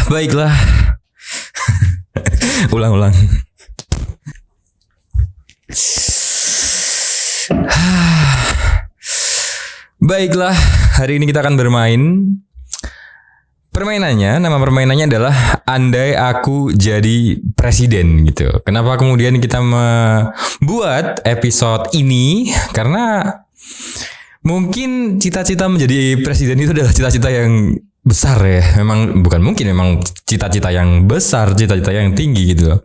Baiklah. Ulang-ulang. Baiklah, hari ini kita akan bermain. Nama permainannya adalah Andai Aku Jadi Presiden gitu. Kenapa kemudian kita membuat episode ini? Karena mungkin cita-cita menjadi presiden itu adalah cita-cita yang besar ya. Memang cita-cita yang besar, cita-cita yang tinggi gitu loh.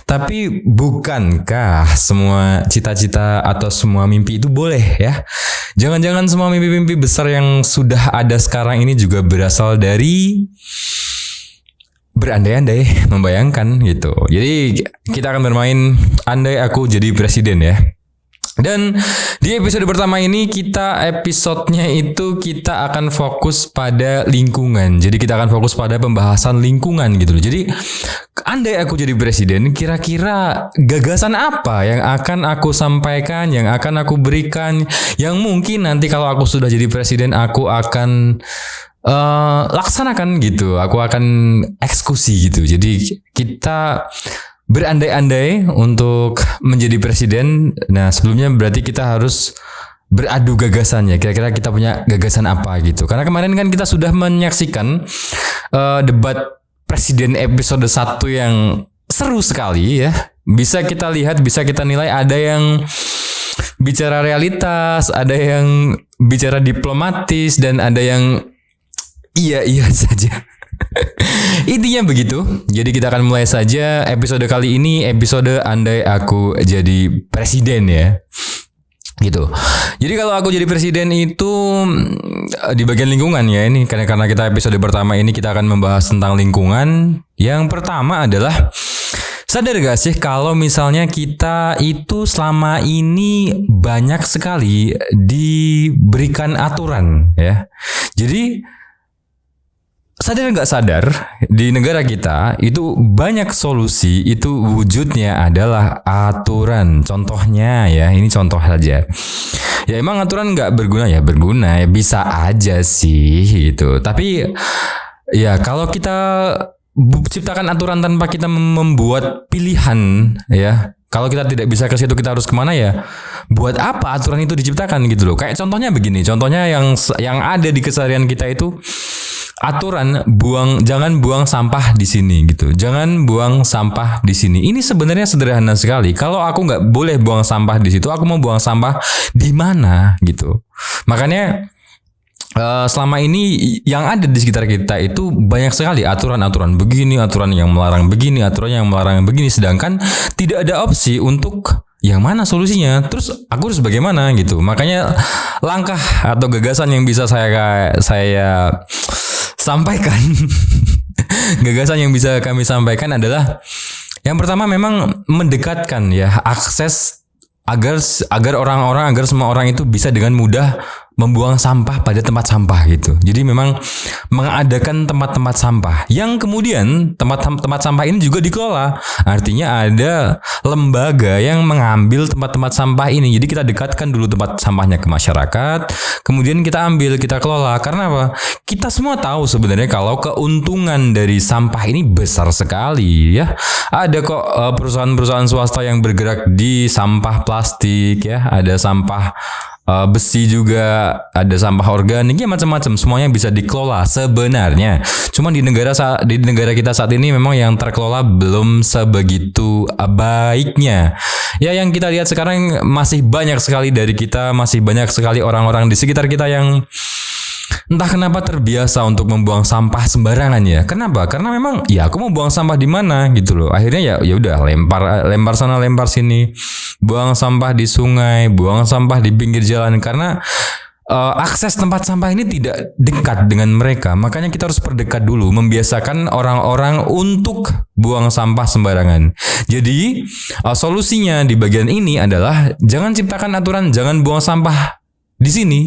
Tapi bukankah semua cita-cita atau semua mimpi itu boleh ya? Jangan-jangan semua mimpi-mimpi besar yang sudah ada sekarang ini juga berasal dari berandai-andai, membayangkan gitu. Jadi kita akan bermain Andai Aku Jadi Presiden ya. Dan di episode pertama ini episodenya itu kita akan fokus pada lingkungan. Jadi kita akan fokus pada pembahasan lingkungan gitu loh. Jadi andai aku jadi presiden, kira-kira gagasan apa yang akan aku sampaikan, yang akan aku berikan, yang mungkin nanti kalau aku sudah jadi presiden aku akan laksanakan gitu. Aku akan eksekusi gitu. Jadi kita berandai-andai untuk menjadi presiden. Nah, sebelumnya berarti kita harus beradu gagasannya. Kira-kira kita punya gagasan apa gitu. Karena kemarin kan kita sudah menyaksikan debat presiden episode 1 yang seru sekali ya. Bisa kita lihat, bisa kita nilai, ada yang bicara realitas, ada yang bicara diplomatis, dan ada yang iya saja. Intinya begitu. Jadi kita akan mulai saja episode kali ini, episode Andai Aku Jadi Presiden ya. Gitu. Jadi kalau aku jadi presiden itu di bagian lingkungan ya, ini karena kita episode pertama ini kita akan membahas tentang lingkungan. Yang pertama adalah, sadar gak sih kalau misalnya kita itu selama ini banyak sekali diberikan aturan ya. Jadi sadar nggak sadar di negara kita itu banyak solusi itu wujudnya adalah aturan. Contohnya ya, ini contoh saja. Ya emang aturan nggak berguna ya, berguna ya, bisa aja sih gitu. Tapi ya kalau kita ciptakan aturan tanpa kita membuat pilihan ya, kalau kita tidak bisa ke situ kita harus kemana ya? Buat apa aturan itu diciptakan gitu loh? Kayak contohnya begini, contohnya yang ada di keseharian kita itu. Aturan jangan buang sampah di sini gitu. Jangan buang sampah di sini. Ini sebenarnya sederhana sekali. Kalau aku nggak boleh buang sampah di situ, aku mau buang sampah di mana gitu. Makanya selama ini yang ada di sekitar kita itu banyak sekali aturan-aturan begini, aturan yang melarang begini, aturan yang melarang begini. Sedangkan tidak ada opsi untuk yang mana solusinya. Terus aku harus bagaimana gitu. Makanya langkah atau gagasan yang bisa saya sampaikan gagasan yang bisa kami sampaikan adalah yang pertama memang mendekatkan ya akses agar orang-orang, agar semua orang itu bisa dengan mudah membuang sampah pada tempat sampah gitu. Jadi memang mengadakan tempat-tempat sampah yang kemudian tempat sampah ini juga dikelola. Artinya ada lembaga yang mengambil tempat-tempat sampah ini. Jadi kita dekatkan dulu tempat sampahnya ke masyarakat, kemudian kita ambil, kita kelola. Karena apa? Kita semua tahu sebenarnya kalau keuntungan dari sampah ini besar sekali ya. Ada kok perusahaan-perusahaan swasta yang bergerak di sampah plastik ya, ada sampah besi juga, ada sampah organik ya, macam-macam, semuanya bisa dikelola sebenarnya. Cuma di negara kita saat ini memang yang terkelola belum sebegitu baiknya. Ya yang kita lihat sekarang masih banyak sekali dari kita, masih banyak sekali orang-orang di sekitar kita yang entah kenapa terbiasa untuk membuang sampah sembarangan ya. Kenapa? Karena memang ya aku mau buang sampah di mana gitu loh. Akhirnya ya udah lempar sana lempar sini. Buang sampah di sungai, buang sampah di pinggir jalan karena akses tempat sampah ini tidak dekat dengan mereka. Makanya kita harus perdekat dulu, membiasakan orang-orang untuk buang sampah sembarangan. Jadi solusinya di bagian ini adalah jangan ciptakan aturan jangan buang sampah di sini.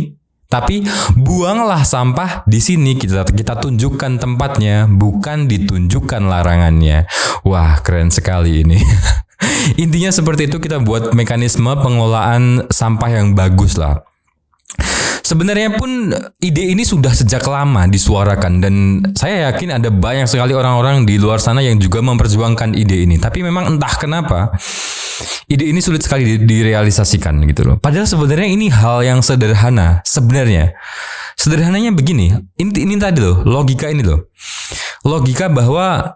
Tapi buanglah sampah di sini, kita tunjukkan tempatnya, bukan ditunjukkan larangannya. Wah, keren sekali ini. Intinya seperti itu, kita buat mekanisme pengelolaan sampah yang bagus lah. Sebenarnya pun ide ini sudah sejak lama disuarakan dan saya yakin ada banyak sekali orang-orang di luar sana yang juga memperjuangkan ide ini. Tapi memang entah kenapa ide ini sulit sekali direalisasikan gitu loh. Padahal sebenarnya ini hal yang sederhana sebenarnya. Sederhananya begini, ini tadi loh, logika ini loh. Logika bahwa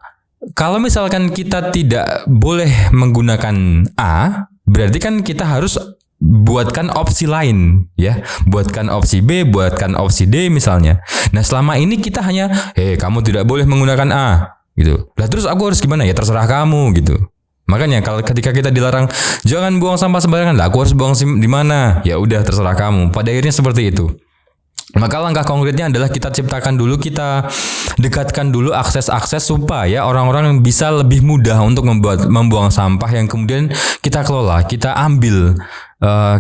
kalau misalkan kita tidak boleh menggunakan A, berarti kan kita harus buatkan opsi lain ya, buatkan opsi B, buatkan opsi D misalnya. Nah selama ini kita hanya kamu tidak boleh menggunakan A gitu. Lah terus aku harus gimana ya, terserah kamu gitu. Makanya kalau ketika kita dilarang jangan buang sampah sembarangan, lah aku harus buang di mana? Ya udah terserah kamu. Pada akhirnya seperti itu. Maka langkah konkretnya adalah kita ciptakan dulu, kita dekatkan dulu akses-akses supaya orang-orang bisa lebih mudah untuk membuang sampah yang kemudian kita kelola, kita ambil,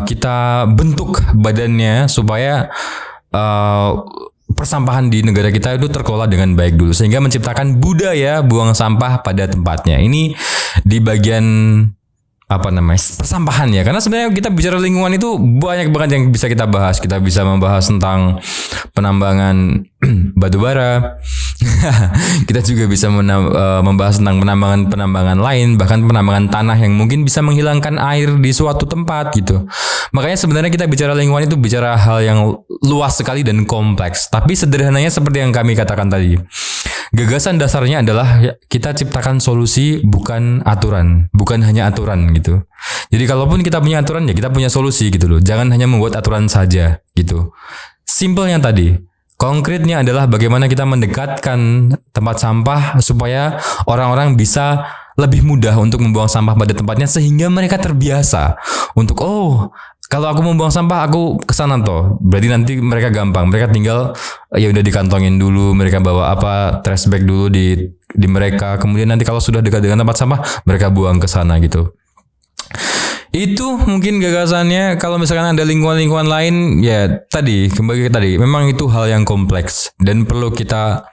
kita bentuk badannya supaya persampahan di negara kita itu terkelola dengan baik dulu, sehingga menciptakan budaya buang sampah pada tempatnya. Ini di bagian persampahan ya, karena sebenarnya kita bicara lingkungan itu banyak banget yang bisa kita bahas. Kita bisa membahas tentang penambangan batu bara. Kita juga bisa membahas tentang penambangan lain, bahkan penambangan tanah yang mungkin bisa menghilangkan air di suatu tempat gitu. Makanya sebenarnya kita bicara lingkungan itu bicara hal yang luas sekali dan kompleks. Tapi sederhananya seperti yang kami katakan tadi. Gagasan dasarnya adalah kita ciptakan solusi, bukan aturan, bukan hanya aturan gitu. Jadi kalaupun kita punya aturan ya kita punya solusi gitu loh. Jangan hanya membuat aturan saja gitu. Simpelnya tadi, konkretnya adalah bagaimana kita mendekatkan tempat sampah supaya orang-orang bisa lebih mudah untuk membuang sampah pada tempatnya, sehingga mereka terbiasa untuk kalau aku membuang sampah aku kesana toh, berarti nanti mereka gampang, mereka tinggal ya udah dikantongin dulu, mereka bawa trash bag dulu di mereka, kemudian nanti kalau sudah dekat dengan tempat sampah mereka buang ke sana gitu. Itu mungkin gagasannya. Kalau misalkan ada lingkungan-lingkungan lain ya kembali ke tadi, memang itu hal yang kompleks dan perlu kita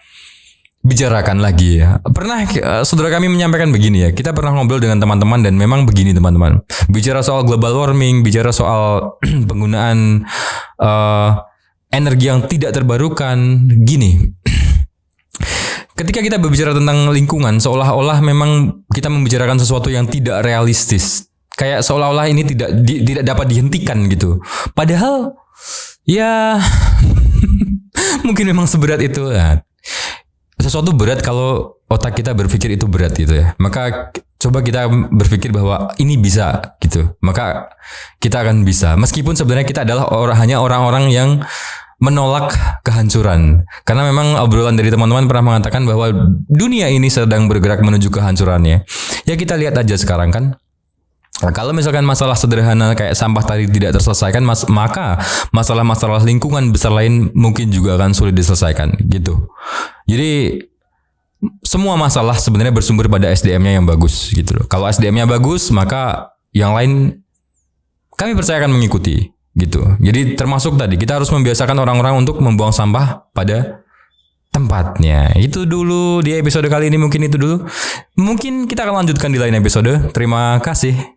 bicarakan lagi ya. Pernah saudara kami menyampaikan begini ya, kita pernah ngobrol dengan teman-teman dan memang begini teman-teman. Bicara soal global warming, bicara soal penggunaan energi yang tidak terbarukan, gini. Ketika kita berbicara tentang lingkungan, seolah-olah memang kita membicarakan sesuatu yang tidak realistis. Kayak seolah-olah ini tidak dapat dihentikan gitu. Padahal ya mungkin memang seberat itu. Nah, sesuatu berat kalau otak kita berpikir itu berat gitu ya. Maka coba kita berpikir bahwa ini bisa gitu. Maka kita akan bisa. Meskipun sebenarnya kita adalah hanya orang-orang yang menolak kehancuran. Karena memang obrolan dari teman-teman pernah mengatakan bahwa dunia ini sedang bergerak menuju kehancurannya. Ya kita lihat aja sekarang kan. Nah, kalau misalkan masalah sederhana kayak sampah tadi tidak terselesaikan, maka masalah-masalah lingkungan besar lain mungkin juga akan sulit diselesaikan gitu. Jadi semua masalah sebenarnya bersumber pada SDM-nya yang bagus gitu loh. Kalau SDM-nya bagus, maka yang lain kami percaya akan mengikuti gitu. Jadi termasuk tadi kita harus membiasakan orang-orang untuk membuang sampah pada tempatnya. Itu dulu di episode kali ini, mungkin itu dulu. Mungkin kita akan lanjutkan di lain episode. Terima kasih.